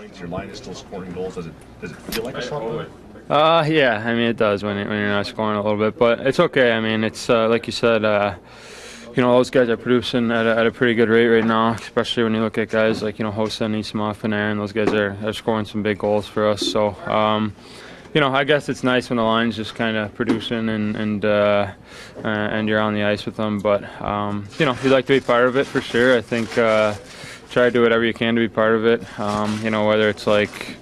points. Your line is still scoring goals. Does it feel like a slump? Yeah, I mean it does when you're not scoring a little bit, but it's okay. I mean it's like you said, those guys are producing at a pretty good rate right now, especially when you look at guys like Hossa and Isamov and Aaron. Those guys are scoring some big goals for us. So I guess it's nice when the line's just kind of producing and you're on the ice with them. But you'd like to be part of it for sure. I think try to do whatever you can to be part of it. Whether it's like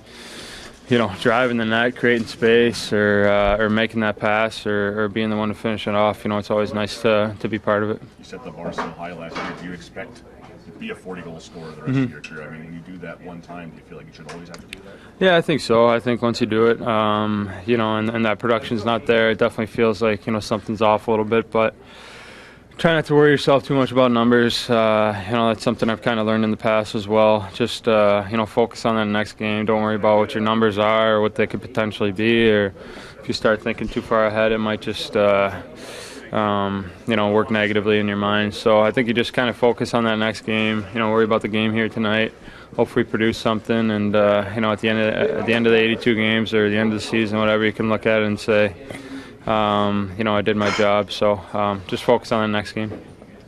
driving the net, creating space, or making that pass, or being the one to finish it off. It's always nice to be part of it. You set the bar so high last year. Do you expect to be a 40-goal scorer the rest of your career? I mean, when you do that one time, do you feel like you should always have to do that? Yeah, I think so. I think once you do it, and that production's not there, it definitely feels like something's off a little bit, but try not to worry yourself too much about numbers. That's something I've kind of learned in the past as well. Just focus on the next game. Don't worry about what your numbers are or what they could potentially be. Or if you start thinking too far ahead, it might just work negatively in your mind. So I think you just kind of focus on that next game. Worry about the game here tonight. Hopefully produce something, and at the end of the 82 games or the end of the season, whatever, you can look at it and say, I did my job, so just focus on the next game.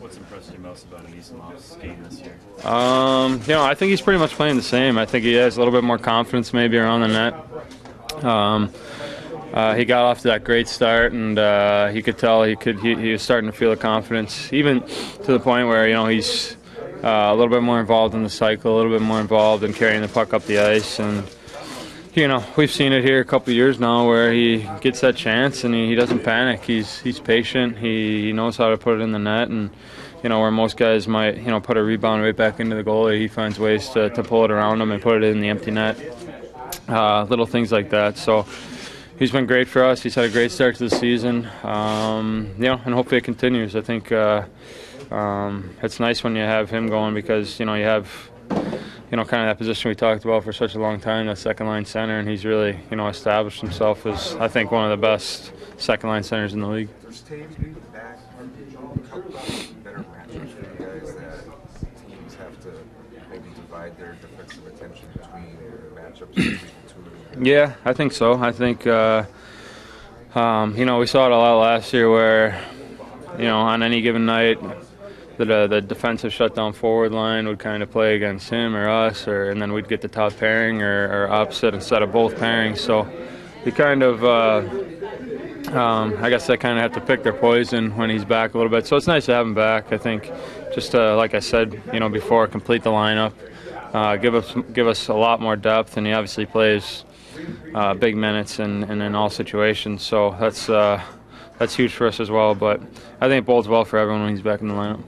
What's impressed you most about Isamov's game this year? I think he's pretty much playing the same. I think he has a little bit more confidence maybe around the net. He got off to that great start, and you could tell he was starting to feel the confidence, even to the point where he's a little bit more involved in the cycle, a little bit more involved in carrying the puck up the ice. And we've seen it here a couple of years now where he gets that chance and he doesn't panic. He's patient. He knows how to put it in the net, and where most guys might put a rebound right back into the goalie, he finds ways to pull it around him and put it in the empty net. Little things like that. So he's been great for us. He's had a great start to the season. And hopefully it continues. I think it's nice when you have him going because you have kind of that position we talked about for such a long time, that second line center, and he's really, established himself as, I think, one of the best second line centers in the league. Does Taves being back talk about better matchups for you guys that teams have to maybe divide their defensive attention between matchups between the two of them? Yeah, I think so. I think, we saw it a lot last year where, on any given night, the defensive shutdown forward line would kind of play against him or us, and then we'd get the top pairing or opposite instead of both pairings. So you kind of, I guess they kind of have to pick their poison when he's back a little bit. So it's nice to have him back. I think just like I said, before, complete the lineup, give us a lot more depth, and he obviously plays big minutes in all situations. So that's huge for us as well. But I think it bodes well for everyone when he's back in the lineup.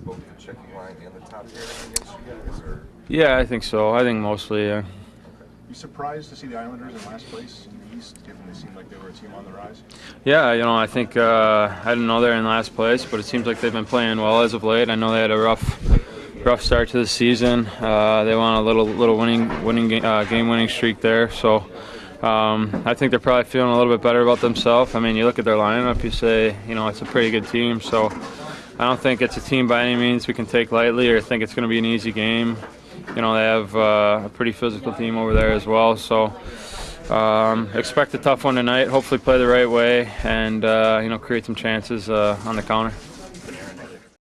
Both the checking line and the top pairing against you guys? Or? Yeah, I think so. I think mostly, yeah. You surprised to see the Islanders in last place in the East, given they seemed like they were a team on the rise? Yeah, I think I didn't know they're in last place, but it seems like they've been playing well as of late. I know they had a rough start to the season. They won a little game-winning streak there, so I think they're probably feeling a little bit better about themselves. I mean, you look at their lineup, you say, it's a pretty good team, so I don't think it's a team by any means we can take lightly or think it's going to be an easy game. They have a pretty physical team over there as well. So expect a tough one tonight. Hopefully play the right way and create some chances on the counter.